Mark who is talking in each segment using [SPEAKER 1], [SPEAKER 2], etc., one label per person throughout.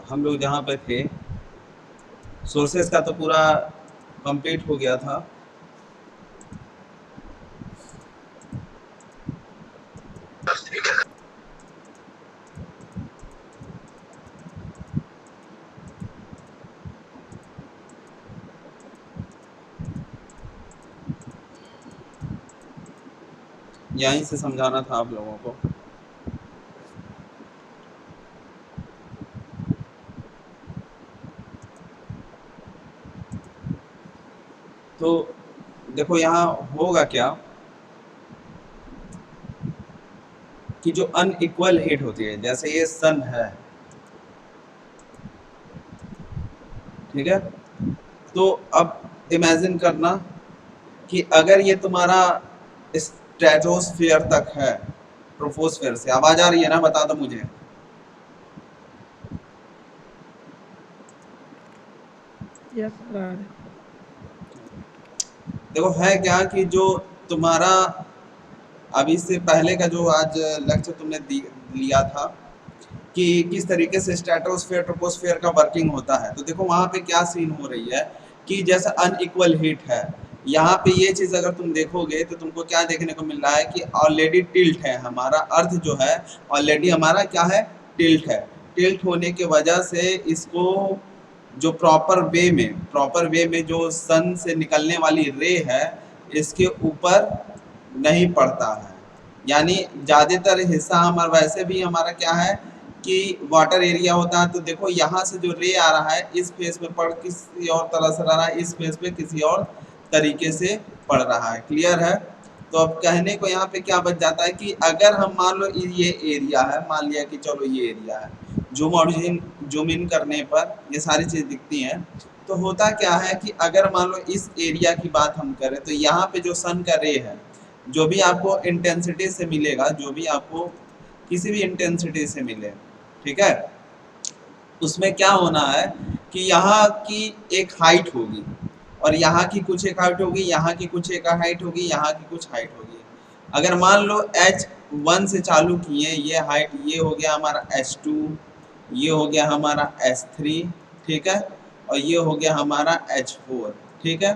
[SPEAKER 1] हम लोग जहाँ पे थे, सोर्सेज का तो पूरा कंप्लीट हो गया था। यहीं से समझाना था आप लोगों को। तो देखो यहाँ होगा क्या कि जो अनइक्वल हीट होती है, जैसे ये सन है, ठीक है। तो अब इमेजिन करना कि अगर ये तुम्हारा स्ट्रेटोस्फियर तक है, ट्रोपोस्फियर से आवाज आ रही है ना, बता दो मुझे।
[SPEAKER 2] यस सर आ रहे।
[SPEAKER 1] देखो है क्या कि जो तुम्हारा अभी से पहले का जो आज लेक्चर तुमने लिया था कि किस तरीके से स्ट्रेटोस्फेयर ट्रोपोस्फेयर का वर्किंग होता है, तो देखो वहां पे क्या सीन हो रही है कि जैसा अनइक्वल हीट है, यहाँ पे ये चीज अगर तुम देखोगे तो तुमको क्या देखने को मिल रहा है कि ऑलरेडी टिल्ट है हमारा अर्थ जो है, ऑलरेडी हमारा क्या है, टिल्ट है। टिल्ट होने के वजह से इसको जो प्रॉपर वे में जो सन से निकलने वाली रे है, इसके ऊपर नहीं पड़ता है। यानी ज़्यादातर हिस्सा हमारा वैसे भी हमारा क्या है कि वाटर एरिया होता है, तो देखो यहाँ से जो रे आ रहा है इस फेस पे पड़ किसी और तरह से रहा है, इस फेस पे किसी और तरीके से पड़ रहा है। क्लियर है? तो अब कहने को यहाँ पे क्या बच जाता है कि अगर हम मान लो ये एरिया है, मान लिया कि चलो ये एरिया है, जूम इन करने पर ये सारी चीज़ दिखती हैं। तो होता क्या है कि अगर मान लो इस एरिया की बात हम करें तो यहाँ पे जो सन का रे है, जो भी आपको इंटेंसिटी से मिलेगा, जो भी आपको किसी भी इंटेंसिटी से मिले, ठीक है, उसमें क्या होना है कि यहाँ की एक हाइट होगी और यहाँ की कुछ एक हाइट होगी, यहाँ की कुछ एक हाइट होगी, यहाँ की कुछ हाइट होगी। अगर मान लो H1 से चालू किए, ये हाइट ये हो गया हमारा H2, ये हो गया हमारा H3, ठीक है, और ये हो गया हमारा H4, ठीक है।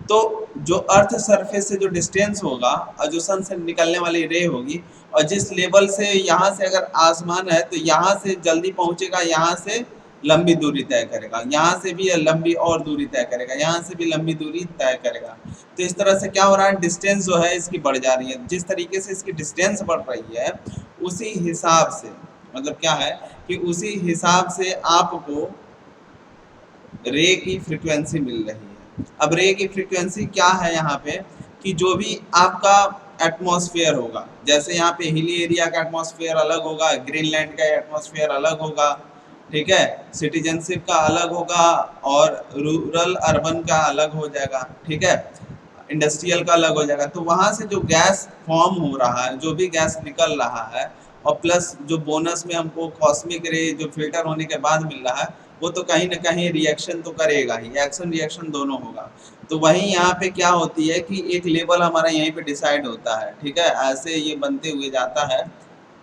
[SPEAKER 1] तो जो अर्थ सरफेस से जो डिस्टेंस होगा और जो सन से निकलने वाली रे होगी, और जिस लेवल से यहाँ से अगर आसमान है तो यहाँ से जल्दी पहुँचेगा, यहाँ से लंबी दूरी तय करेगा, यहाँ से भी लंबी और दूरी तय करेगा, यहाँ से भी लंबी दूरी तय करेगा। तो इस तरह से क्या हो रहा है, डिस्टेंस जो है इसकी बढ़ जा रही है। जिस तरीके से इसकी डिस्टेंस बढ़ रही है उसी हिसाब से, मतलब क्या है कि उसी हिसाब से आपको रे की फ्रीक्वेंसी मिल रही है। अब रे की फ्रीक्वेंसी क्या है यहाँ पे कि जो भी आपका एटमॉस्फेयर होगा, जैसे यहाँ पे हिली एरिया का एटमॉस्फेयर अलग होगा, ग्रीनलैंड का एटमॉस्फेयर अलग होगा, ठीक है, सिटीजनशिप का अलग होगा और रूरल अर्बन का अलग हो जाएगा, ठीक है, इंडस्ट्रियल का अलग हो जाएगा। तो वहाँ से जो गैस फॉर्म हो रहा है, जो भी गैस निकल रहा है, और प्लस जो बोनस में हमको कॉस्मिक रे जो फिल्टर होने के बाद मिल रहा है, वो तो कहीं ना कहीं रिएक्शन तो करेगा ही, एक्शन रिएक्शन दोनों होगा। तो वहीं यहाँ पे क्या होती है कि एक लेवल हमारा यहीं पे डिसाइड होता है, ठीक है, ऐसे ये बनते हुए जाता है।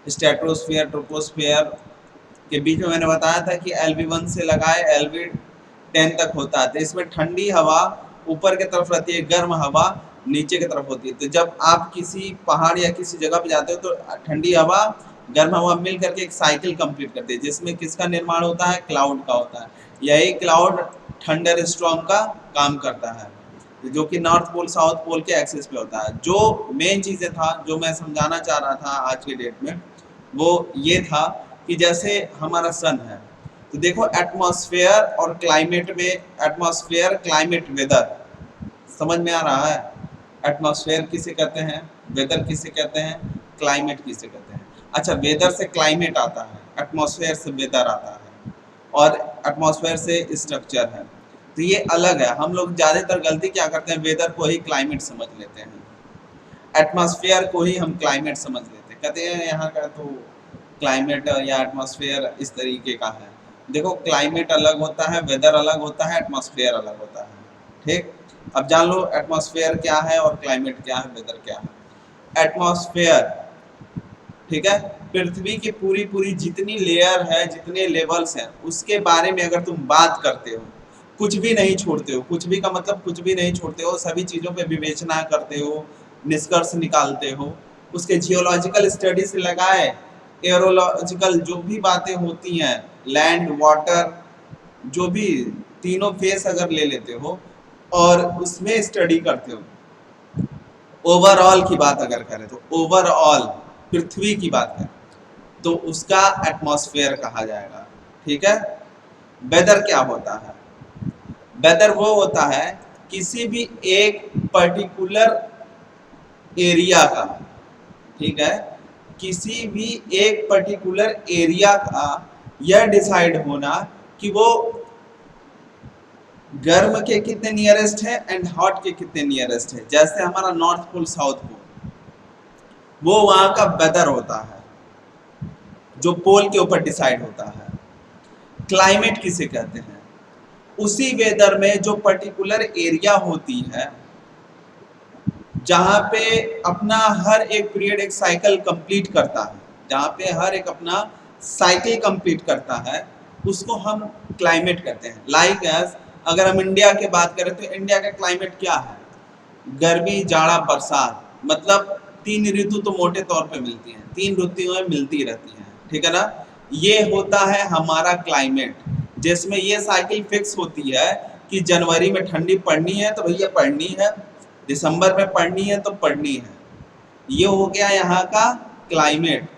[SPEAKER 1] स्ट्रेटोस्फियर ट्रोपोस्फियर के बीच में मैंने बताया था कि LV1 से लगाए LV10 तक होता है। तो इसमें ठंडी हवा ऊपर की तरफ रहती है, गर्म हवा नीचे की तरफ होती है। तो जब आप किसी पहाड़ या किसी जगह पे जाते हो तो ठंडी हवा गर्म हवा मिल करके एक साइकिल कंप्लीट करती है, जिसमें किसका निर्माण होता है, क्लाउड का होता है। यही क्लाउड थंडर स्टॉर्म का काम करता है, जो कि नॉर्थ पोल साउथ पोल के एक्सिस पे होता है। जो मेन चीज़ें था जो मैं समझाना चाह रहा था आज के डेट में, वो ये था कि जैसे हमारा सन है, तो देखो एटमॉस्फेयर और क्लाइमेट में, एटमॉस्फेयर क्लाइमेट वेदर समझ में आ रहा है। एटमॉस्फेयर किसे कहते हैं, वेदर किसे कहते हैं, क्लाइमेट किसे कहते हैं। अच्छा, वेदर से क्लाइमेट आता है, एटमॉस्फेयर से वेदर आता है, और एटमॉस्फेयर से स्ट्रक्चर है। तो ये अलग है। हम लोग ज़्यादातर गलती क्या करते हैं, वेदर को ही क्लाइमेट समझ लेते हैं, एटमॉस्फेयर को ही हम क्लाइमेट समझ लेते हैं, कहते हैं यहाँ का तो क्लाइमेट या एटमॉस्फेयर इस तरीके का है। देखो क्लाइमेट अलग होता है, वेदर अलग होता है, एटमॉस्फेयर अलग होता है, ठीक। अब जान लो एटमॉस्फेयर क्या है और क्लाइमेट क्या है, वेदर क्या है। एटमॉस्फेयर ठीक है। पृथ्वी की पूरी पूरी जितनी लेयर है, जितने लेवल्स हैं, उसके बारे में अगर तुम बात करते हो, कुछ भी नहीं छोड़ते हो, कुछ भी का मतलब कुछ भी नहीं छोड़ते हो, सभी चीज़ों पे विवेचना करते हो, निष्कर्ष निकालते हो, उसके जियोलॉजिकल स्टडी से लगाए एरोलॉजिकल जो भी बातें होती हैं, लैंड वाटर जो भी तीनों फेस अगर ले लेते हो और उसमें स्टडी करते हो, ओवरऑल की बात अगर करें तो ओवरऑल पृथ्वी की बात करें तो उसका एटमॉस्फेयर कहा जाएगा। ठीक है। वेदर क्या होता है? वेदर वो होता है किसी भी एक पर्टिकुलर एरिया का, ठीक है, किसी भी एक पर्टिकुलर एरिया का यह डिसाइड होना कि वो गर्म के कितने नियरेस्ट है एंड हॉट के कितने नियरेस्ट है। जैसे हमारा नॉर्थ पोल साउथ पोल, वो वहां का वेदर होता है जो पोल के ऊपर डिसाइड होता है। क्लाइमेट किसे कहते हैं? उसी वेदर में जो पर्टिकुलर एरिया होती है जहां पे अपना हर एक पीरियड एक साइकिल कंप्लीट करता है, जहां पे हर एक अपना साइकिल कंप्लीट करता है, उसको हम क्लाइमेट कहते हैं। लाइक एज अगर हम इंडिया की बात करें तो इंडिया का क्लाइमेट क्या है? गर्मी, जाड़ा, बरसात, मतलब 3 ऋतु तो मोटे तौर पे मिलती हैं, 3 ऋतुएं मिलती रहती हैं, ठीक है ना। ये होता है हमारा क्लाइमेट, जिसमें ये साइकिल फिक्स होती है कि जनवरी में ठंडी पड़नी है तो भैया पड़नी है, दिसंबर में पड़नी है तो पड़नी है। ये हो गया यहाँ का क्लाइमेट।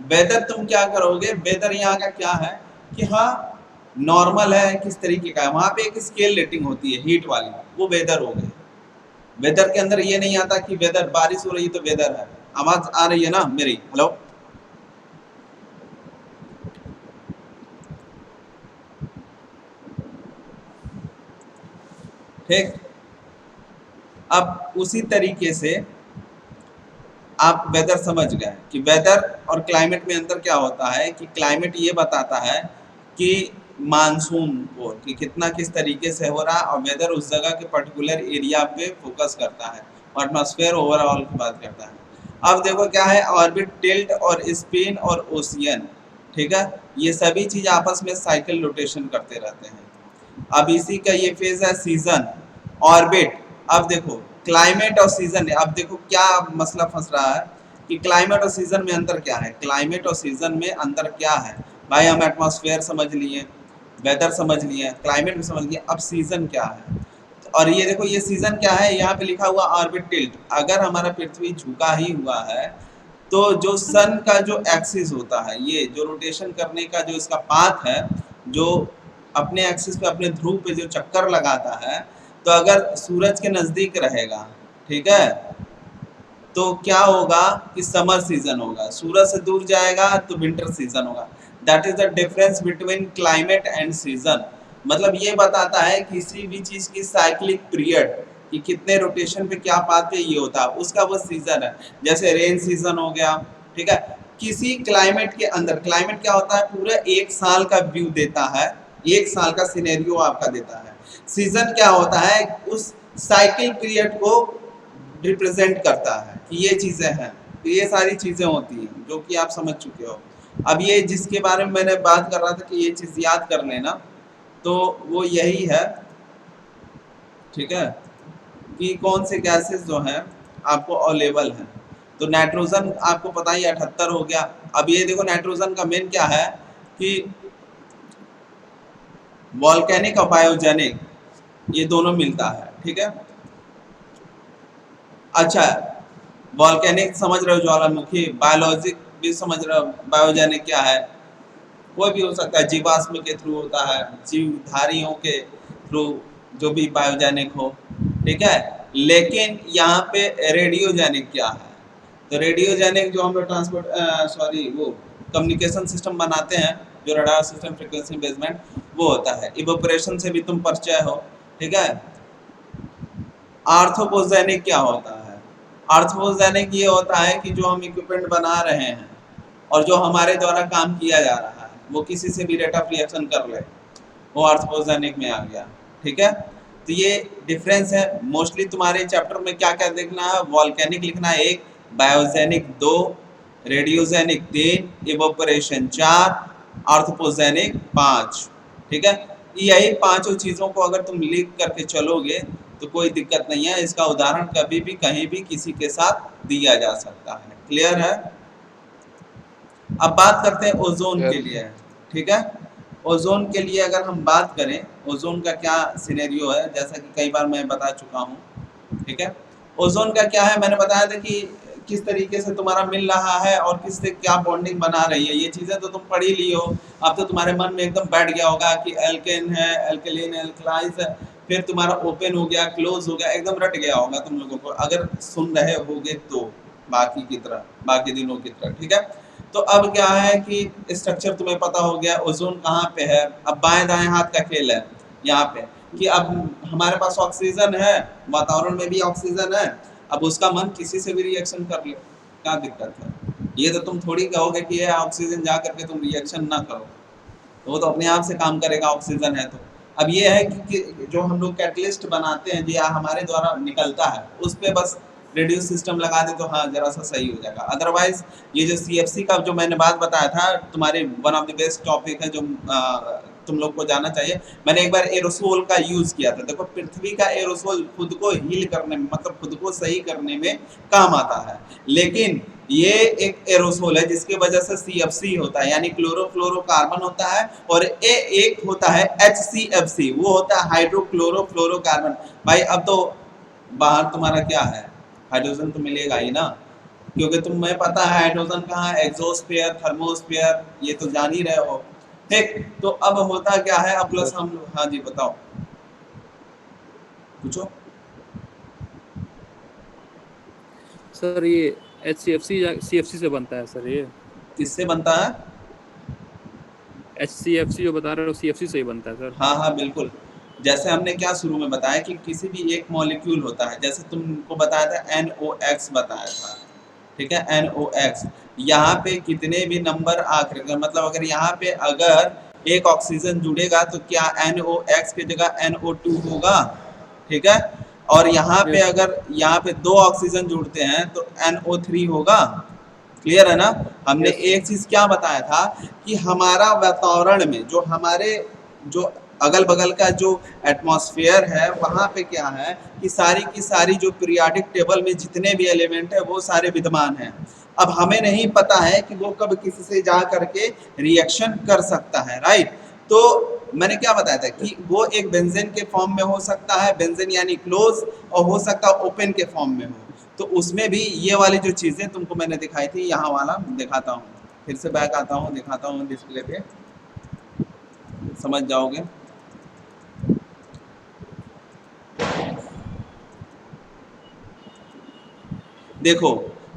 [SPEAKER 1] वेदर तुम क्या करोगे? वेदर यहाँ का क्या है कि हाँ नॉर्मल है, किस तरीके का है, वहाँ पे एक स्केल रेटिंग होती है हीट वाली, वो वेदर हो गई। वेदर के अंदर ये नहीं आता कि वेदर बारिश हो रही है तो वेदर है। आवाज आ रही है ना मेरी? हेलो, ठीक। अब उसी तरीके से आप वेदर समझ गए कि वेदर और क्लाइमेट में अंतर क्या होता है कि क्लाइमेट ये बताता है कि मानसून को कि कितना किस तरीके से हो रहा है, और वेदर उस जगह के पर्टिकुलर एरिया पे फोकस करता है और एटमॉस्फेयर ओवरऑल की बात करता है। अब देखो क्या है, ऑर्बिट, टिल्ट और स्पिन और ओशियन, ठीक है, ये सभी चीज आपस में साइकिल रोटेशन करते रहते हैं। अब इसी का ये फेज है सीजन, ऑर्बिट। अब देखो क्लाइमेट और सीजन, अब देखो क्या मसला फंस रहा है कि क्लाइमेट और सीजन में अंतर क्या है। क्लाइमेट और सीजन में अंतर क्या है भाई? हम एटमॉस्फेयर समझ लिए, वेदर समझ लिए, क्लाइमेट भी समझ लिए, अब सीजन क्या है? और ये देखो ये सीजन क्या है, यहाँ पे लिखा हुआ ऑर्बिट टिल्ट। अगर हमारा पृथ्वी झुका ही हुआ है तो जो सन का जो एक्सिस होता है, ये जो रोटेशन करने का जो इसका पाथ है, जो अपने एक्सिस पे अपने ध्रुव पे जो चक्कर लगाता है, तो अगर सूरज के नजदीक रहेगा, ठीक है, तो क्या होगा कि समर सीजन होगा, सूरज से दूर जाएगा तो विंटर सीजन होगा। That is the difference between climate and season. मतलब ये बताता है किसी भी चीज की साइक्लिक पीरियड कि कितने रोटेशन पे क्या पाथ पे ये होता है, उसका वो सीजन है। जैसे रेन सीजन हो गया, ठीक है। किसी क्लाइमेट के अंदर, क्लाइमेट क्या होता है? पूरा एक साल का व्यू देता है, एक साल का सिनेरियो आपका देता है। सीजन क्या होता है? उस साइकिल पीरियड को रिप्रेजेंट करता है कि ये चीज़ें हैं। तो ये सारी चीज़ें होती हैं जो कि आप समझ चुके हो। अब ये जिसके बारे में मैंने बात कर रहा था कि ये चीज़ याद कर लेना, तो वो यही है, ठीक है, कि कौन से गैसेस जो हैं आपको अवेलेबल हैं। तो नाइट्रोजन आपको पता ही 78 हो गया। अब ये देखो नाइट्रोजन का मेन क्या है कि वॉल्केनिक और बायोजेनिक, ये दोनों मिलता है, ठीक है। अच्छा, वॉल्केनिक समझ रहे हो, ज्वालामुखी। बायोलॉजिक भी समझ रहे हो, बायोजेनिक क्या है? कोई भी हो सकता है, जीवाश्म के थ्रू होता है, जीवधारियों के थ्रू जो भी बायोजेनिक हो, ठीक है। लेकिन यहाँ पे रेडियोजेनिक क्या है? तो रेडियोजेनिक जो हम लोग ट्रांसपोर्ट सॉरी वो कम्युनिकेशन सिस्टम बनाते हैं, जो रडार सिस्टम, फ्रिक्वेंसी बेसमेंट, वो होता है। इवोपरेशन से भी तुम परिचय हो, ठीक है। आर्थ्रोपोजेनिक क्या होता है? आर्थ्रोपोजेनिक ये होता है कि जो हम इक्विपमेंट बना रहे हैं और जो हमारे द्वारा काम किया जा रहा है वो किसी से भी रेट ऑफ रिएक्शन कर ले, वो आर्थ्रोपोजेनिक में आ गया, ठीक है। तो ये डिफरेंस है। मोस्टली तुम्हारे चैप्टर में क्या क्या देखना है? वॉल्केनिक लिखना है 1, बायोजेनिक 2, रेडियोजेनिक 3, इवोपरेशन 4, आर्थ्रोपोजेनिक 5। ठीक है, यही पांचों चीजों को अगर तुम लिख करके चलोगे तो कोई दिक्कत नहीं है। इसका उदाहरण कभी भी कहीं भी किसी के साथ दिया जा सकता है। क्लियर है? अब बात करते हैं ओजोन के लिए। ठीक है, ओजोन के लिए अगर हम बात करें, ओजोन का क्या सिनेरियो है, जैसा कि कई बार मैं बता चुका हूँ। ठीक है, ओजोन का क्या है, मैंने बताया था कि किस तरीके से तुम्हारा मिल रहा है और किससे क्या बॉन्डिंग बना रही है। ये चीजें तो तुम पढ़ ही ली हो, अब तो तुम्हारे मन में एकदम बैठ गया होगा कि एल्केन है, एल्केलिन, एल्कलाइज है, फिर तुम्हारा ओपन हो गया, क्लोज हो गया, एकदम रट गया होगा तुम लोगों को अगर सुन रहे होगे तो, बाकी की तरह, बाकी दिनों की तरह। ठीक है, तो अब क्या है कि स्ट्रक्चर तुम्हें पता हो गया, ओजोन कहाँ पे है। अब बाएं दाएं हाथ का खेल है यहाँ पे कि अब हमारे पास ऑक्सीजन है, वातावरण में भी ऑक्सीजन है, अब उसका मन किसी से भी रिएक्शन कर ले, क्या दिक्कत है? ये तो तुम थोड़ी कहोगे कि ये ऑक्सीजन जा करके तुम रिएक्शन ना करो, तो वो तो अपने आप से काम करेगा, ऑक्सीजन है तो। अब ये है कि जो हम लोग कैटलिस्ट बनाते हैं या हमारे द्वारा निकलता है, उस पर बस रेडियो सिस्टम लगा दे तो हाँ जरा सा सही हो जाएगा। अदरवाइज ये जो CFC का जो मैंने बात बताया था, तुम्हारे one of the best topic है जो तुम लोग को जाना चाहिए। मैंने एक बार एरोसोल का यूज किया था। देखो, पृथ्वी का एरोसोल खुद को हील करने में, मतलब खुद को सही करने में काम आता है, लेकिन ये एक एरोसोल है जिसकी वजह से CFC होता है, यानी क्लोरोफ्लोरोकार्बन होता है, और एक होता है HCFC, वो होता है हाइड्रोक्लोरोफ्लोरोकार्बन। भाई अब तो बाहर तुम्हारा क्या है, हाइड्रोजन तो मिलेगा ही ना, क्योंकि तुम्हें पता है हाइड्रोजन कहाँ है, एक्सोस्फीयर, थर्मोस्फीयर, ये तो जान ही रहे हो। ठीक, तो अब होता क्या है, अब प्लस हम, हाँ जी बताओ, पूछो।
[SPEAKER 3] सर ये HCFC CFC से बनता है सर, ये
[SPEAKER 1] किससे बनता है?
[SPEAKER 3] HCFC जो बता रहे हो CFC से ही बनता है सर।
[SPEAKER 1] हाँ हाँ बिल्कुल, जैसे हमने क्या शुरू में बताया कि किसी भी एक मॉलिक्यूल होता है, जैसे तुमको बताया था NOx बताया था। ठीक है, NOx, यहाँ पे कितने भी नंबर आकर, मतलब अगर यहाँ पे अगर एक ऑक्सीजन जुड़ेगा तो क्या NOx की जगह NO2 होगा? ठीक है, और यहाँ पे अगर यहाँ पे 2 ऑक्सीजन जुड़ते हैं तो NO3 होगा। क्लियर है ना? हमने एक चीज क्या बताया था कि हमारा वातावरण में जो हमारे जो अगल बगल का जो एटमॉस्फेयर है, वहां पे क्या है कि सारी की सारी जो पीरियोडिक टेबल में जितने भी एलिमेंट है वो सारे विद्यमान हैं। अब हमें नहीं पता है कि वो कब किसी से जा करके रिएक्शन कर सकता है, राइट? तो मैंने क्या बताया था कि वो एक बेंजीन के फॉर्म में हो सकता है, बेंजीन यानी क्लोज, और हो सकता है ओपन के फॉर्म में हो। तो उसमें भी ये वाली जो चीजें तुमको मैंने दिखाई थी, यहाँ वाला दिखाता हूँ, फिर से बैक आता हूँ, दिखाता हूँ डिस्प्ले पे, समझ जाओगे। देखो,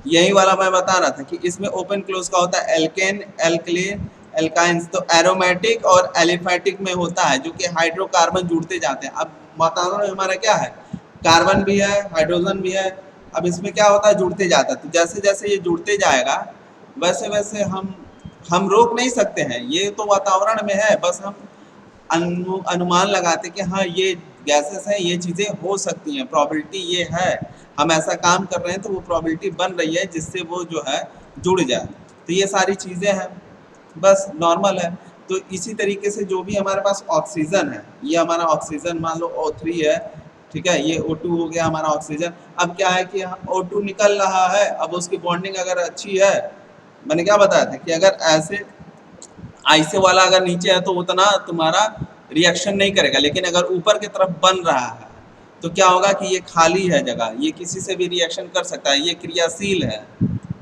[SPEAKER 1] यही वाला मैं बता रहा था कि इसमें ओपन क्लोज का होता है एल्केन, एल्कलीन, एल्काइंस, तो एरोमेटिक और एलिफेटिक में होता है, जो कि हाइड्रोकार्बन जुड़ते जाते हैं। अब वातावरण में हमारा क्या है, कार्बन भी है, हाइड्रोजन भी है। अब इसमें क्या होता है, जुड़ते जाता है, तो जैसे जैसे ये जुड़ते जाएगा वैसे वैसे हम रोक नहीं सकते हैं, ये तो वातावरण में है, बस हम अनुमान लगाते कि हाँ ये गैसेस हैं, ये चीज़ें हो सकती हैं, प्रोबेबिलिटी ये है, हम ऐसा काम कर रहे हैं तो वो प्रोबेबिलिटी बन रही है जिससे वो जो है जुड़ जाए। तो ये सारी चीज़ें हैं, बस नॉर्मल है। तो इसी तरीके से जो भी हमारे पास ऑक्सीजन है, ये हमारा ऑक्सीजन मान लो O3 है, ठीक है, ये O2 हो गया हमारा ऑक्सीजन। अब क्या है कि O2 निकल रहा है, अब उसकी बॉन्डिंग अगर अच्छी है, मैंने क्या बताया था कि अगर ऐसे ऐसे वाला अगर नीचे है तो उतना तुम्हारा रिएक्शन नहीं करेगा, लेकिन अगर ऊपर की तरफ बन रहा है तो क्या होगा कि ये खाली है जगह, ये किसी से भी रिएक्शन कर सकता है, ये क्रियाशील है।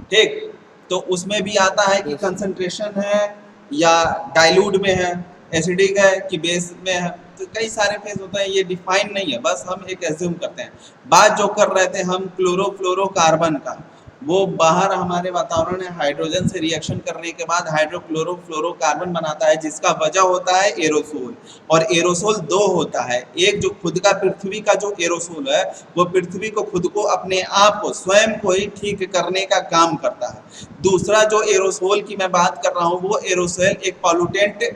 [SPEAKER 1] ठीक, तो उसमें भी आता है कि कंसंट्रेशन है या डाइल्यूट में है, एसिडिक है कि बेस में है, तो कई सारे फेज होते हैं, ये डिफाइन नहीं है, बस हम एक एज्यूम करते हैं। बात जो कर रहे थे हम क्लोरोफ्लोरोकार्बन का, वो बाहर हमारे वातावरण में हाइड्रोजन से रिएक्शन करने के बाद हाइड्रोक्लोरोफ्लोरोकार्बन बनाता है, जिसका वजह होता है एरोसोल। और एरोसोल दो होता है, एक जो खुद का पृथ्वी का जो एरोसोल है, वो पृथ्वी को खुद को अपने आप को स्वयं को ही ठीक करने का काम करता है। दूसरा जो एरोसोल की मैं बात कर रहा हूँ, वो एरोसोल एक पॉल्यूटेंट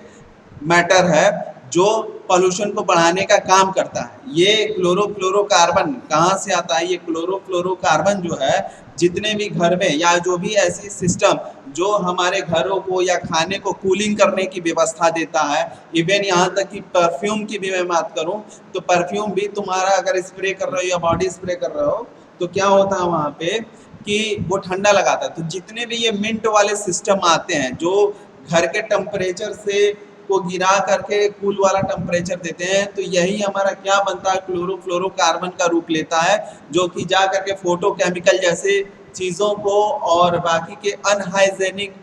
[SPEAKER 1] मैटर है जो पॉल्यूशन को बढ़ाने का काम करता है। ये क्लोरोफ्लोरोकार्बन कहाँ से आता है? ये क्लोरोफ्लोरोकार्बन जो है जितने भी घर में या जो भी ऐसी सिस्टम जो हमारे घरों को या खाने को कूलिंग करने की व्यवस्था देता है, इवन यहाँ तक कि परफ्यूम की भी मैं बात करूँ तो परफ्यूम भी तुम्हारा अगर स्प्रे कर रहे हो या बॉडी स्प्रे कर रहे हो तो क्या होता है वहाँ पे कि वो ठंडा लगाता है। तो जितने भी ये मिंट वाले सिस्टम आते हैं जो घर के टेम्परेचर से को गिरा करके कूल वाला टेम्परेचर देते हैं, तो यही हमारा क्या बनता है? क्लोरोफ्लोरोकार्बन का रूप लेता है, जो कि जा करके फोटोकेमिकल जैसे चीज़ों को और बाकी के अनहाइजेनिक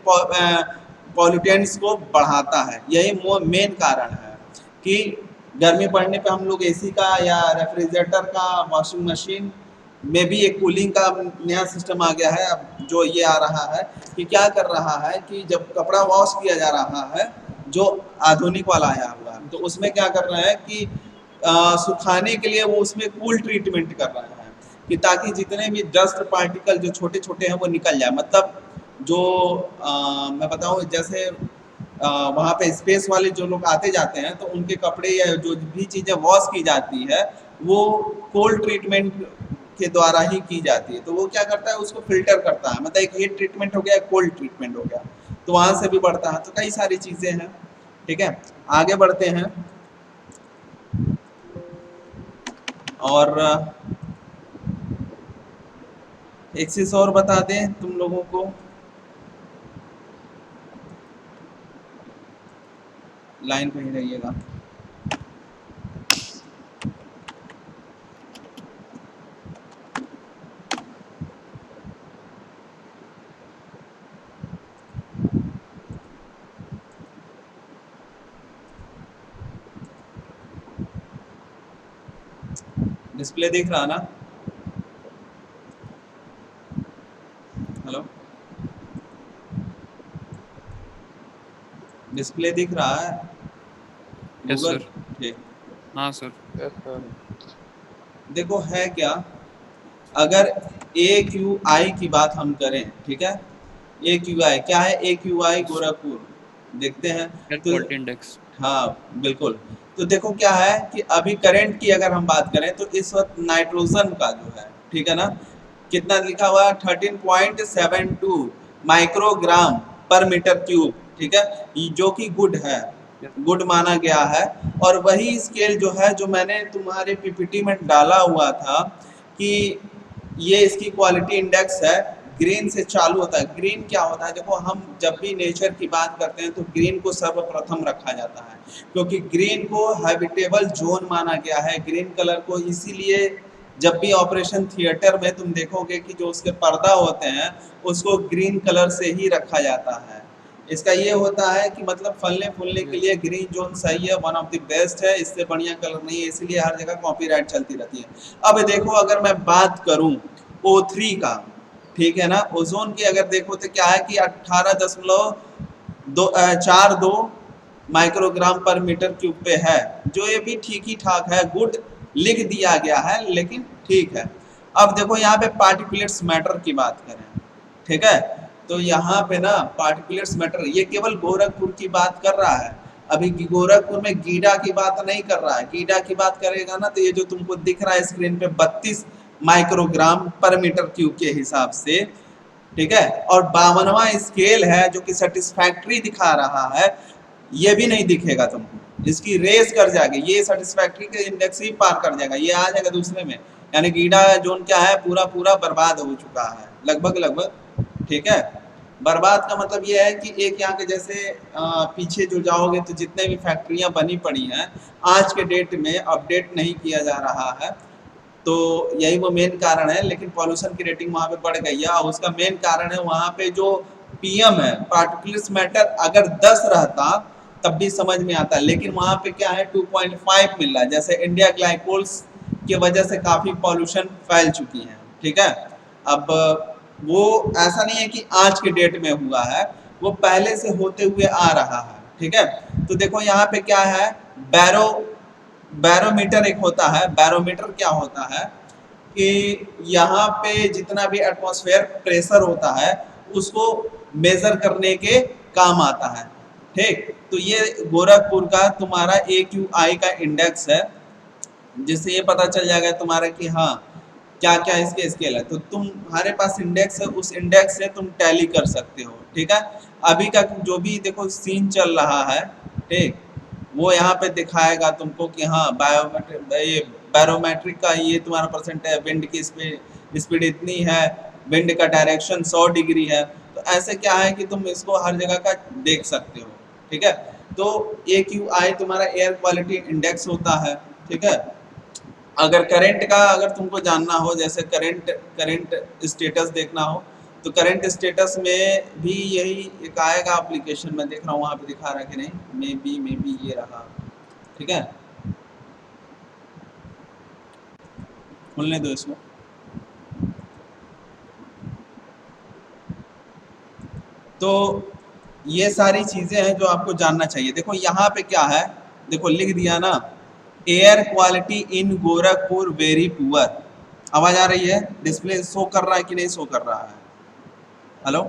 [SPEAKER 1] पॉल्यूटेंट्स को बढ़ाता है। यही मेन कारण है कि गर्मी पड़ने पे हम लोग एसी का या रेफ्रिजरेटर का, वॉशिंग मशीन में भी एक कूलिंग का नया सिस्टम आ गया है। अब जो ये आ रहा है कि क्या कर रहा है कि जब कपड़ा वॉश किया जा रहा है, जो आधुनिक वाला आया हुआ है, तो उसमें क्या कर रहा है कि सुखाने के लिए वो उसमें कूल ट्रीटमेंट कर रहा है कि ताकि जितने भी डस्ट पार्टिकल जो छोटे छोटे हैं वो निकल जाए। मतलब जो मैं बताऊँ जैसे वहाँ पे स्पेस वाले जो लोग आते जाते हैं तो उनके कपड़े या जो भी चीज़ें वॉश की जाती है वो कोल्ड ट्रीटमेंट के द्वारा ही की जाती है। तो वो क्या करता है? उसको फिल्टर करता है। मतलब एक हीट ट्रीटमेंट हो गया, एक कोल्ड ट्रीटमेंट हो गया, तो वहाँ से भी बढ़ता है। तो कई सारी चीज़ें हैं। ठीक है, आगे बढ़ते हैं और एक चीज़ और बता दें तुम लोगों को, लाइन पे ही रहिएगा। डिस्प्ले दिख रहा ना? हेलो, डिस्प्ले दिख रहा है?
[SPEAKER 3] Yes
[SPEAKER 1] Google?
[SPEAKER 3] सर।
[SPEAKER 1] ठीक,
[SPEAKER 3] हाँ सर।
[SPEAKER 1] देखो है क्या, अगर AQI की बात हम करें, ठीक है, AQI क्या है? AQI गोरखपुर देखते हैं
[SPEAKER 3] एयर
[SPEAKER 1] तो
[SPEAKER 3] क्वालिटी इंडेक्स।
[SPEAKER 1] हाँ बिल्कुल। तो देखो क्या है कि अभी करंट की अगर हम बात करें तो इस वक्त नाइट्रोजन का जो है, ठीक है ना, कितना लिखा हुआ है? 13.72 माइक्रोग्राम पर मीटर क्यूब, ठीक है, जो कि गुड है, गुड माना गया है। और वही स्केल जो है जो मैंने तुम्हारे पीपीटी में डाला हुआ था कि ये इसकी क्वालिटी इंडेक्स है, ग्रीन से चालू होता है। ग्रीन क्या होता है? देखो हम जब भी नेचर की बात करते हैं तो ग्रीन को सर्वप्रथम रखा जाता है, क्योंकि ग्रीन को हैबिटेबल जोन माना गया है। ग्रीन कलर को इसीलिए जब भी ऑपरेशन थिएटर में तुम देखोगे कि जो उसके पर्दा होते हैं उसको ग्रीन कलर से ही रखा जाता है। इसका ये होता है कि मतलब फलने फूलने के लिए ग्रीन जोन सही है, वन ऑफ द बेस्ट है, इससे बढ़िया कलर नहीं है, इसीलिए हर जगह कॉपीराइट चलती रहती है। अब देखो अगर मैं बात करूं O3 का, ठीक है ना, ओजोन की अगर देखो तो क्या है कि 18.42 माइक्रोग्राम पर मीटर क्यूब पे है, जो ये भी ठीक ही ठाक है, गुड लिख दिया गया है लेकिन ठीक है। अब देखो यहाँ पे पार्टिकुलेट्स मैटर की बात करें, ठीक है, तो यहाँ पे ना पार्टिकुलेट्स मैटर ये केवल गोरखपुर की बात कर रहा है। अभी गोरखपुर में गीडा की बात नहीं कर रहा है। गीडा की बात करेगा ना तो ये जो तुमको दिख रहा है स्क्रीन पे 32 माइक्रोग्राम पर मीटर क्यूब के हिसाब से, ठीक है, और 52वां स्केल है जो कि सेटिस्फैक्ट्री दिखा रहा है, ये भी नहीं दिखेगा तुमको, इसकी रेस कर जाएगी, ये सेटिस्फैक्ट्री के इंडेक्स ही पार कर जाएगा, ये आ जाएगा दूसरे में। यानी गीडा जोन क्या है? पूरा पूरा बर्बाद हो चुका है लगभग, ठीक है। बर्बाद का मतलब ये है कि एक यहाँ के जैसे पीछे जो जाओगे तो जितने भी फैक्ट्रियाँ बनी पड़ी हैं आज के डेट में अपडेट नहीं किया जा रहा है, तो यही वो मेन कारण है। लेकिन पॉल्यूशन की रेटिंग वहाँ पे बढ़ गई है और उसका मेन कारण है वहाँ पे जो PM है, पार्टिकुलर्स मैटर, अगर 10 रहता तब भी समझ में आता, लेकिन वहाँ पे क्या है 2.5 मिल रहा है। जैसे इंडिया ग्लाइकोल्स की वजह से काफ़ी पॉल्यूशन फैल चुकी है, ठीक है। अब वो ऐसा नहीं है कि आज के डेट में हुआ है, वो पहले से होते हुए आ रहा है, ठीक है। तो देखो यहाँ पे क्या है, बैरोमीटर एक होता है। बैरोमीटर क्या होता है कि यहाँ पे जितना भी एटमॉस्फेयर प्रेशर होता है उसको मेजर करने के काम आता है, ठीक। तो ये गोरखपुर का तुम्हारा AQI का इंडेक्स है, जिससे ये पता चल जाएगा तुम्हारा कि हाँ क्या क्या इसके स्केल है। तो तुम्हारे पास इंडेक्स है, उस इंडेक्स से तुम टैली कर सकते हो, ठीक है। अभी का जो भी देखो सीन चल रहा है, ठीक, वो यहाँ पे दिखाएगा तुमको कि हाँ बायोमेट्रिक, ये बैरोमेट्रिक का ये तुम्हारा परसेंट है, विंड की स्पीड इतनी है, विंड का डायरेक्शन 100 डिग्री है। तो ऐसे क्या है कि तुम इसको हर जगह का देख सकते हो, ठीक है। तो AQI तुम्हारा एयर क्वालिटी इंडेक्स होता है, ठीक है। अगर करंट का अगर तुमको जानना हो, जैसे करंट स्टेटस देखना हो, तो करंट स्टेटस में भी यही एक आएगा एप्लीकेशन, मैं देख रहा हूँ वहाँ पे दिखा रहा है कि नहीं, मे बी ये रहा, ठीक है। खुलने दो इसको। तो ये सारी चीजें हैं जो आपको जानना चाहिए। देखो यहाँ पे क्या है, देखो लिख दिया ना, air quality in Gorakhpur very poor. आवाज आ रही है? डिस्प्ले शो कर रहा है कि नहीं शो कर रहा है? हेलो,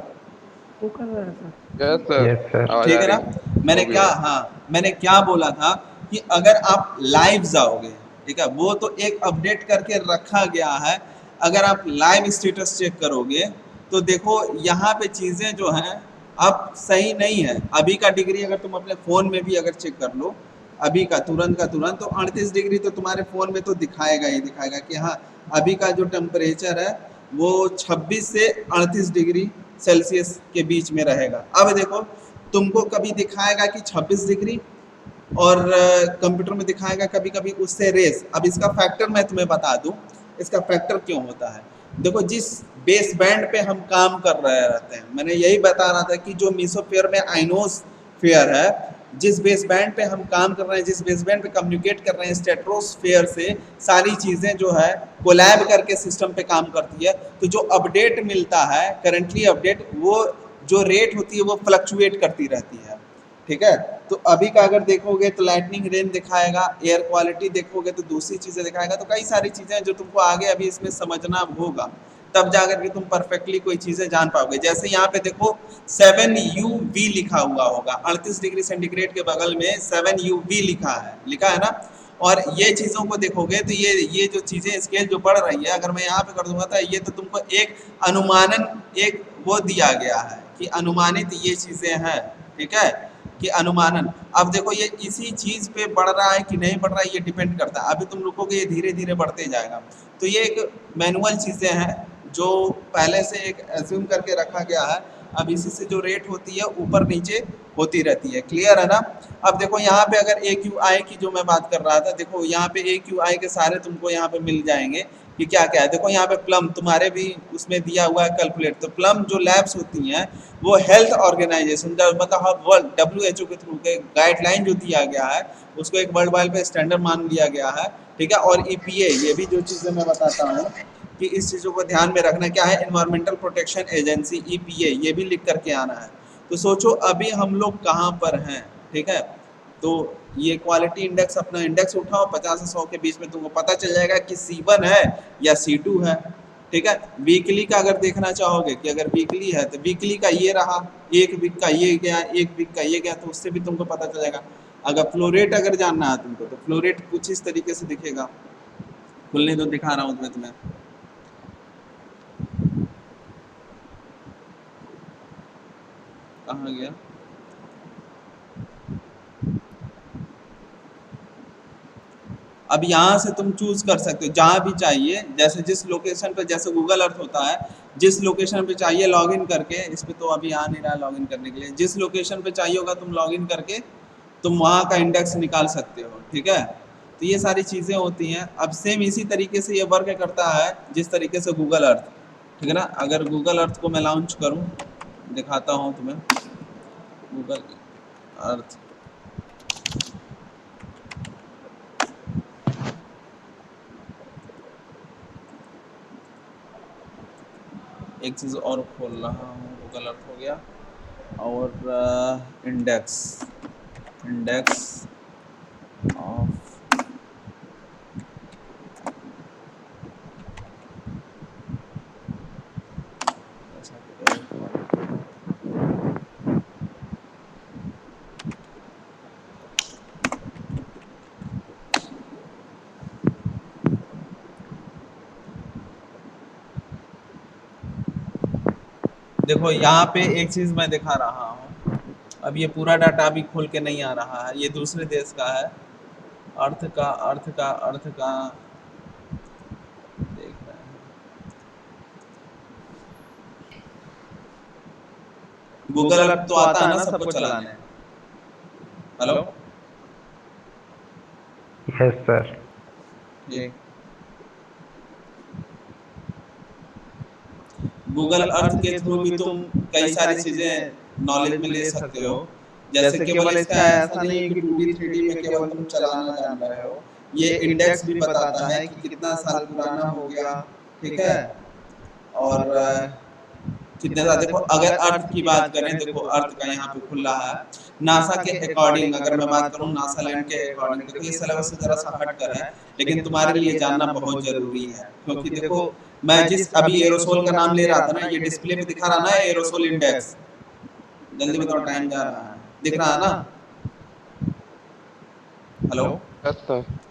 [SPEAKER 2] वो कर रहा है sir.
[SPEAKER 4] Yes sir,
[SPEAKER 5] yes sir.
[SPEAKER 4] आवाज
[SPEAKER 1] ठीक
[SPEAKER 4] आ
[SPEAKER 1] है
[SPEAKER 4] रही
[SPEAKER 1] ना।
[SPEAKER 4] है।
[SPEAKER 1] मैंने
[SPEAKER 4] हो भी
[SPEAKER 1] क्या,
[SPEAKER 4] रहा है।
[SPEAKER 1] हाँ मैंने क्या बोला था कि अगर आप लाइव जाओगे, ठीक है, वो तो एक अपडेट करके रखा गया है। अगर आप लाइव स्टेटस चेक करोगे तो देखो यहाँ पे चीजें जो हैं अब सही नहीं है। अभी का डिग्री अगर तुम अपने फोन में भी अगर चेक कर लो, अभी का तुरंत, तो 38 डिग्री तो तुम्हारे फोन में तो दिखाएगा ही दिखाएगा कि हाँ अभी का जो टेम्परेचर है वो 26 से 38 डिग्री सेल्सियस के बीच में रहेगा। अब देखो तुमको कभी दिखाएगा कि 26 डिग्री, और कंप्यूटर में दिखाएगा कभी कभी उससे रेस। अब इसका फैक्टर मैं तुम्हें बता दूं, इसका फैक्टर क्यों होता है। देखो जिस बेस बैंड पे हम काम कर रहे रहते हैं, मैंने यही बता रहा था कि जो मीसोफेयर में आइनोस्फेयर है, जिस बेस बैंड पे हम काम कर रहे हैं, जिस बेस बैंड पे कम्युनिकेट कर रहे हैं स्ट्रेटोस्फेयर से, सारी चीज़ें जो है कोलैब करके सिस्टम पे काम करती है। तो जो अपडेट मिलता है करंटली अपडेट, वो जो रेट होती है वो फ्लक्चुएट करती रहती है, ठीक है। तो अभी का अगर देखोगे तो लाइटनिंग रेन दिखाएगा, एयर क्वालिटी देखोगे तो दूसरी चीजें दिखाएगा। तो कई सारी चीजें हैं जो तुमको आगे अभी इसमें समझना होगा, तब जाकर के तुम परफेक्टली कोई चीजें जान पाओगे। जैसे यहाँ पे देखो 7UV लिखा हुआ होगा, 38 डिग्री सेंटीग्रेड के बगल में 7UV लिखा है ना। और ये चीजों को देखोगे तो ये जो चीजें स्केल जो बढ़ रही है, अगर मैं यहाँ पे कर दूंगा तो ये तो तुमको एक अनुमानन, एक वो दिया गया है कि अनुमानित ये चीजें हैं, ठीक है, कि अनुमानन। अब देखो ये इसी चीज पे बढ़ रहा है कि नहीं बढ़ रहा है, ये डिपेंड करता है। अभी तुम रुकोगे ये धीरे धीरे बढ़ते जाएगा। तो ये एक मैनुअल चीजें हैं जो पहले से एक एज्यूम करके रखा गया है। अब इसी से जो रेट होती है ऊपर नीचे होती रहती है, क्लियर है ना। अब देखो यहाँ पे अगर AQI की जो मैं बात कर रहा था, देखो यहाँ पे AQI के सारे तुमको यहाँ पे मिल जाएंगे कि क्या क्या है। देखो यहाँ पे प्लम तुम्हारे भी उसमें दिया हुआ है कैलकुलेट। तो प्लम जो लैब्स होती हैं वो हेल्थ ऑर्गेनाइजेशन, मतलब वर्ल्ड WHO के थ्रू के गाइडलाइन जो दिया गया है उसको एक वर्ल्ड वाइड पे स्टैंडर्ड मान लिया गया है, ठीक है। और EPA, ये भी जो चीज़ें मैं बताता हूँ कि इस चीज़ों को ध्यान में रखना, क्या है, एनवायरमेंटल प्रोटेक्शन एजेंसी EPA, ये भी लिख करके आना है। तो सोचो अभी हम लोग कहाँ पर हैं, ठीक है। तो ये क्वालिटी इंडेक्स, अपना इंडेक्स उठाओ 50 से 100 के बीच में, तुमको पता चल जाएगा कि C1 है या C2 है, ठीक है। वीकली का अगर देखना चाहोगे कि अगर वीकली है तो वीकली का ये रहा, एक वीक का ये गया, एक वीक का ये गया, तो उससे भी तुमको पता चलेगा। अगर फ्लो रेट अगर जानना है तुमको तो फ्लो रेट कुछ इस तरीके से दिखेगा। खुलने तो दिखा रहा हूँ तुम्हें। कहाँ गया? अब यहाँ से तुम चूज कर सकते हो जहाँ भी चाहिए, जैसे जिस लोकेशन पे, जैसे गूगल अर्थ होता है, जिस लोकेशन पे चाहिए लॉगिन करके, इस पे तो अभी आ नहीं रहा लॉगिन करने के लिए, जिस लोकेशन पे चाहिए होगा तुम लॉगिन करके तुम वहाँ का इंडेक्स निकाल सकते हो, ठीक है। तो ये सारी चीज़ें होती हैं। अब सेम इसी तरीके से ये वर्क करता है जिस तरीके से गूगल अर्थ, ठीक है ना। अगर गूगल अर्थ को मैं लॉन्च करूँ, दिखाता हूँ तुम्हें गूगल अर्थ। एक चीज़ और खोल रहा हूँ, गूगल अर्थ हो गया, और इंडेक्स ऑफ देखो यहाँ पे एक चीज मैं दिखा रहा हूँ, अब ये पूरा डाटा अभी खोल के नहीं आ रहा है, ये दूसरे देश का है। अर्थ का देख रहे हैं। गूगल अर्थ तो आता है ना सबको चलाने। Hello,
[SPEAKER 4] yes sir.
[SPEAKER 1] ठीक। गूगल अर्थ के थ्रू भी तुम कई सारी चीजें नॉलेज में ले सकते हो। जैसे केवल इसका ऐसा नहीं है कि 2D 3D में केवल तुम चलाना जान रहे हो, ये इंडेक्स भी बताता है कि कितना साल पुराना हो गया, ठीक है। और कितने ज्यादा, देखो अगर अर्थ की बात करें, देखो अर्थ का यहाँ पे खुल रहा है नासा के अकॉर्डिंग। अगर मैं बात करूँ नासा लैंड के अकॉर्डिंग, देखो ये सिलेबस से जरा सा हट कर है, लेकिन तुम्हारे लिए जानना बहुत जरूरी है। क्योंकि देखो मैं जिस अभी एरोसोल का नाम ले रहा था ना, ये डिस्प्ले पे दिखा रहा ना एरोसोल इंडेक्स, जल्दी बताओ टाइम जा रहा है, दिख रहा है ना? हेलो,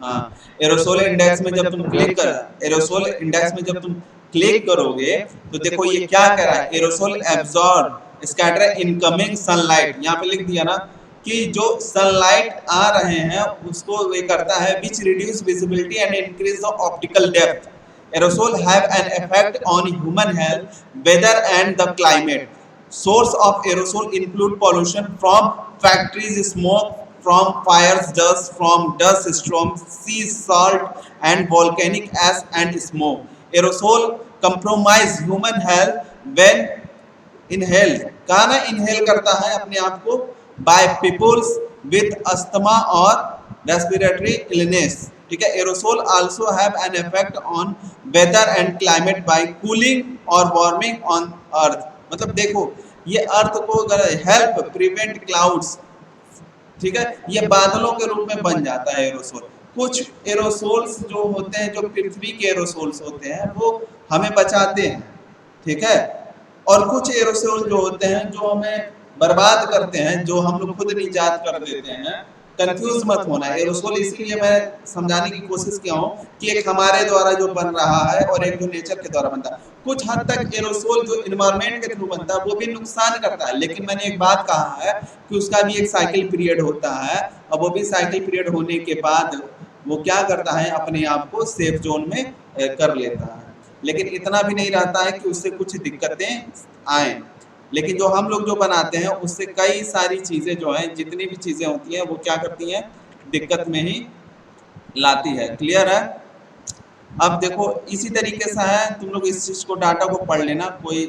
[SPEAKER 1] हाँ। एरोसोल इंडेक्स में जब तुम क्लिक कर एरोसोल इंडेक्स में जब तुम क्लिक करोगे तो देखो ये क्या कर रहा है, aerosol absorb scatter incoming sunlight. यहाँ पे लिख दिया ना कि जो सनलाइट आ रहे हैं उसको ये करता है which reduce visibility and increase the optical depth. Aerosol have an effect on human health, weather and the climate. Source of aerosol include pollution from factories, smoke from fires, dust from dust storms, sea salt and volcanic ash and smoke. Aerosol compromise human health when inhaled, कहा ना inhale करता है अपने आप को by peoples with asthma or respiratory illness, ठीक है। Aerosol also have an effect on weather and climate by cooling or warming on earth. मतलब देखो ये अर्थ को अगर हेल्प प्रिवेंट क्लाउड्स, ठीक है, ये बादलों के रूप में बन जाता है एरोसोल। कुछ एरोसोल्स जो होते हैं, जो पृथ्वी के एरोसोल्स होते हैं, वो हमें बचाते हैं, ठीक है। और कुछ एरोसोल जो होते हैं जो हमें बर्बाद करते हैं, जो हम लोग खुद निजात कर देते हैं। कंफ्यूज मत होना, एरोसोल इसीलिए मैं समझाने की कोशिश किया हूँ कि एक हमारे द्वारा जो बन रहा है और एक जो नेचर के द्वारा बनता है। कुछ हद तक एरोसोल जो एनवायरनमेंट के थ्रू बनता है वो भी नुकसान करता है, लेकिन मैंने एक बात कहा है कि उसका भी एक साइकिल पीरियड होता है, और वो भी साइकिल पीरियड होने के बाद वो क्या करता है, अपने आप को सेफ जोन में कर लेता है। लेकिन इतना भी नहीं रहता है कि उससे कुछ दिक्कतें आए, लेकिन जो हम लोग जो बनाते हैं उससे कई सारी चीजें जो हैं, जितनी भी चीजें होती हैं वो क्या करती हैं, दिक्कत में ही लाती है। क्लियर है? अब देखो इसी तरीके से है, तुम लोग इस चीज को डाटा को पढ़ लेना, कोई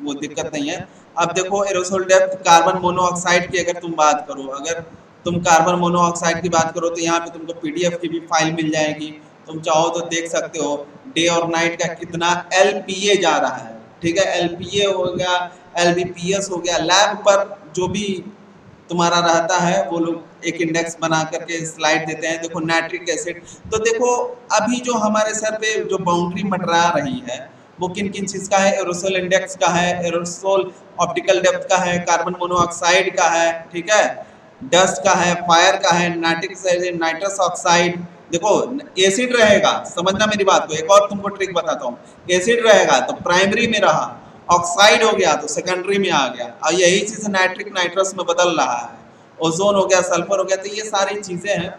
[SPEAKER 1] वो दिक्कत नहीं है। अब देखो एरोसोल डेप्थ कार्बन मोनोऑक्साइड की अगर तुम बात करो, अगर तुम कार्बन मोनोऑक्साइड की बात करो तो यहाँ पे तुमको पीडीएफ की भी फाइल मिल जाएगी, तुम चाहो तो देख सकते हो डे और नाइट का कितना एलपीए जा रहा है, ठीक है। एलपीए हो गया, एलबीपीएस हो गया, लैब पर जो भी तुम्हारा रहता है वो लोग एक इंडेक्स बना करके स्लाइड देते हैं। देखो नाइट्रिक एसिड, तो देखो अभी जो हमारे सर पे जो बाउंड्री मंडरा रही है वो किन किन चीज का है, एरोसोल इंडेक्स का है, एरोसोल ऑप्टिकल डेप्थ का है, कार्बन मोनोऑक्साइड का है, ठीक है, डस्ट का है, फायर का है, नाइट्रिक एसिड, नाइट्रस ऑक्साइड। देखो एसिड रहेगा, समझना मेरी बात को, एक और तुमको ट्रिक बताता हूँ। एसिड रहेगा तो प्राइमरी में रहा, ऑक्साइड हो गया तो सेकेंडरी में आ गया, और यही चीज नाइट्रिक नाइट्रस में बदल रहा है। ओजोन हो गया, सल्फर हो गया, तो ये सारी चीजें हैं।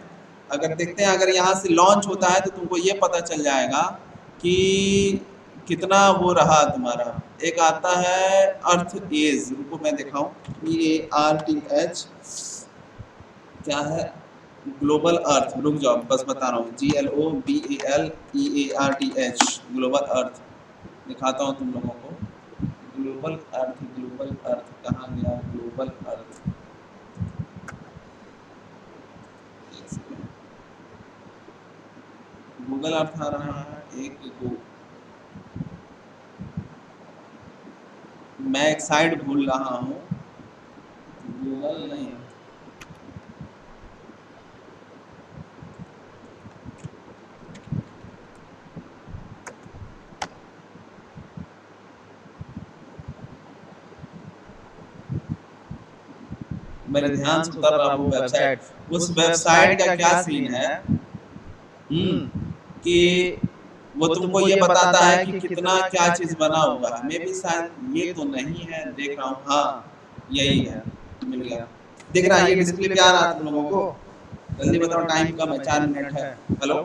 [SPEAKER 1] अगर देखते हैं, अगर यहाँ से लॉन्च होता है तो तुमको ये पता चल जाएगा कि कितना वो रहा तुम्हारा। एक आता है अर्थ एज, रुको मैं दिखाऊं, EARTH क्या है, ग्लोबल अर्थ, रुक जाओ बस बता रहा हूँ, GLOBALEARTH ग्लोबल अर्थ दिखाता हूँ तुम लोगों को। ग्लोबल अर्थ कहाँ गया, ग्लोबल अर्थ, गूगल अर्थ आ रहा है, मैं एक साइड भूल रहा हूँ, गूगल नहीं, मेरे ध्यान से उतर रहा वो वेबसाइट। उस वेबसाइट का क्या सीन है कि वो तुमको ये बताता है कि कितना क्या चीज बना हुआ है। मे भी शायद ये तो नहीं है, देख रहा हूँ, हाँ यही है, मिल गया। दिख रहा है ये डिस्प्ले पे आ रहा है तुम लोगों को? जल्दी बताओ, टाइम कम है, 4 मिनट है। Hello,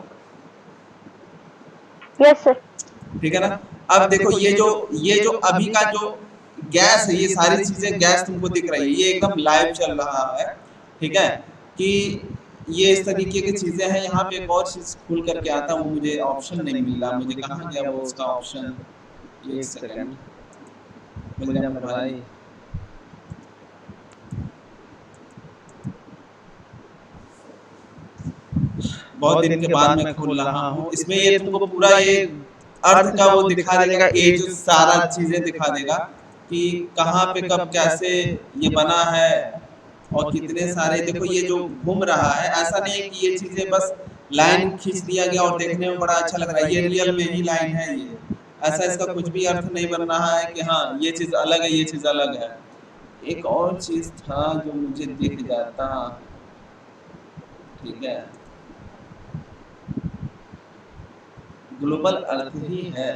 [SPEAKER 4] yes sir.
[SPEAKER 1] ठीक है ना? अब देखो ये जो अभी का जो गैस है, ये सारी चीजें गैस तुमको दिख रही है, ये एकदम लाइव चल रहा है, ठीक है? कि ये इस तरीके की चीजें हैं। यहाँ पे एक और चीज खुल करके आता हूँ, मुझे ऑप्शन नहीं मिल रहा, मुझे कहाँ गया वो उसका ऑप्शन? एक सेकंड, मिल जा मेरे भाई। बहुत दिन के बाद मैं खोल रहा हूँ। इसमें ये तुमको पूरा ये अर्थ का वो दिखा देगा, ये जो सारा चीजें दिखा देगा कि कहाँ पे कब कैसे ये बना है और कितने सारे। देखो ये जो घूम रहा है, ऐसा नहीं है कि ये चीजें बस लाइन खींच दिया गया और देखने में बड़ा अच्छा लग रहा है, ये रियल में ही लाइन है ये। ऐसा इसका कुछ भी अर्थ नहीं बन रहा है कि हाँ ये चीज अलग है, ये चीज अलग है। एक और चीज था जो मुझे दिख जाता, ठीक है, ग्लोबल अर्थ ही है।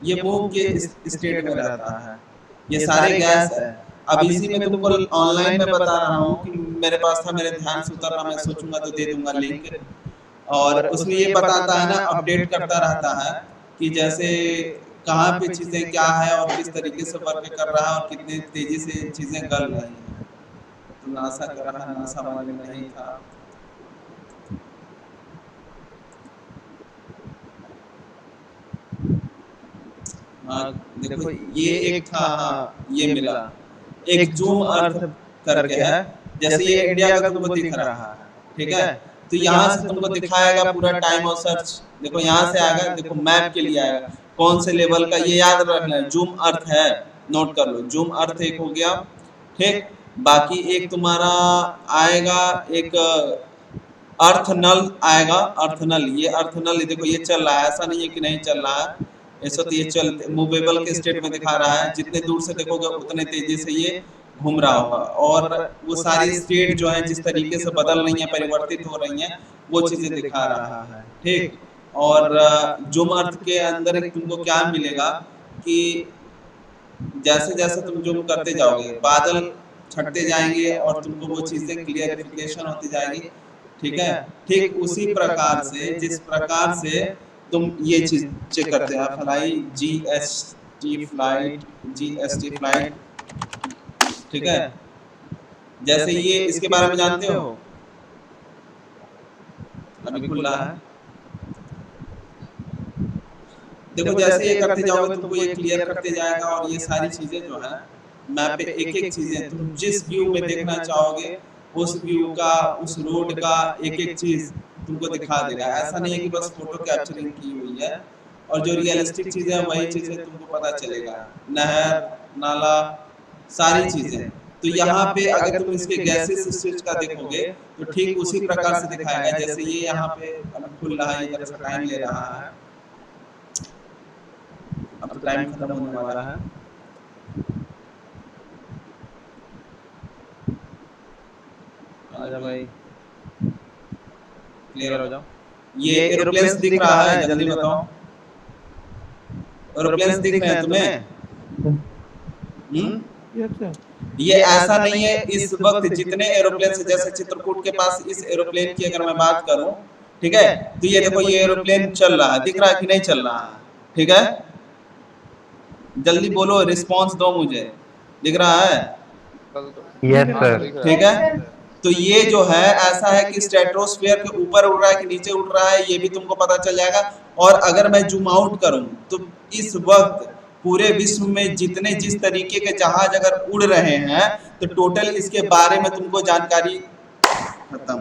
[SPEAKER 1] ये मूव के स्टेट में रहता है, ये सारे गैस है। अब इसी में तुमको ऑनलाइन में बता रहा हूँ कि मेरे पास था, मेरे ध्यान से उतर रहा, मैं सोचूंगा तो दे दूंगा लिंक। और उसमें ये बताता है ना, अपडेट करता रहता है कि जैसे कहाँ पे चीजें क्या है और किस तरीके से वर्क कर रहा है और कितनी तेजी से चीजें गल रही हैं। तो नासा कर रहा है, नासा वाले में नहीं था। हाँ देखो ये एक था, हाँ ये मिला, एक जूम अर्थ करके है, जैसे ये इंडिया का तुमको दिख रहा है, ठीक है? तो यहाँ से तुमको दिखाएगा पूरा टाइम और सर्च। देखो यहाँ से आएगा, देखो मैप के लिए आएगा, कौन से लेवल का, ये याद रखना है, जूम अर्थ है, नोट कर लो। जूम अर्थ एक हो गया, ठीक। बाकी एक तुम्हारा आएगा, एक अर्थ नल आएगा, अर्थ नल। ये अर्थ नल देखो ये चल रहा है, ऐसा नहीं है कि नहीं चल रहा है, ऐसा तो ये चल मूवेबल के स्टेट में दिखा रहा है। जितने दूर से देखोगे उतने तेजी से ये घूम रहा होगा। और वो सारी स्टेट जो है जिस तरीके से बदल रही हैं, परिवर्तित हो रही हैं, वो चीजें दिखा रहा है, ठीक। और जूम अर्थ के अंदर तुमको क्या मिलेगा कि जैसे जैसे तुम जूम करते जाओगे, बादल छटते जाएंगे और तुमको वो चीजें क्लियरिफिकेशन होती जाएगी, ठीक है? ठीक उसी प्रकार से जिस प्रकार से तुम ये चीज चेक करते हैं, जीएसटी फ्लाइट, ठीक है? जैसे ये इसके बारे में जानते हो, अभी खुल रहा है। देखो जैसे ये करते जाओगे तुमको ये क्लियर करते जाएगा और ये सारी चीजें जो है मैप पे एक एक चीजें तुम जिस व्यू में देखना चाहोगे उस व्यू का, उस रोड का एक एक चीज तुमको दिखा देगा। ऐसा नहीं है कि बस फोटो कैप्चरिंग की हुई है, और जो रियलिस्टिक चीजें हैं वही चीजें तुमको पता चलेगा, नहर, नाला, सारी चीजें। तो यहाँ पे अगर तुम इसके गैसेस स्टेज का देखोगे तो ठीक उसी प्रकार से दिखाएगा। जैसे ये यहाँ पे खुल रहा है, इधर से टाइम ले रहा है, अब तो टाइम खत्म होने वाला है। आजा भाई, क्लियर हो जाओ। ये एरोप्लेन्स दिख रहा है, जल्दी बताओ, एरोप्लेन्स दिख रहे हैं तुम्हें?
[SPEAKER 2] Yes sir.
[SPEAKER 1] ये ऐसा नहीं है, इस वक्त जितने एरोप्लेन, जैसे चित्रकूट के पास इस एरोप्लेन की अगर मैं बात करूं, ठीक है, तो ये देखो ये एरोप्लेन चल रहा है, दिख रहा है कि नहीं चल रहा है? ठीक है, जल्दी बोलो, रिस्पांस दो मुझे, दिख रहा है?
[SPEAKER 5] Yes sir.
[SPEAKER 1] ठीक है, तो ये जो है ऐसा है कि स्ट्रेटोस्फीयर के ऊपर उड़ रहा है कि नीचे उड़ रहा है ये भी तुमको पता चल जाएगा। और अगर मैं जूम आउट करूं तो इस वक्त पूरे विश्व में जितने जिस तरीके के जहाज अगर उड़ रहे हैं तो टोटल इसके बारे में तुमको जानकारी खत्म।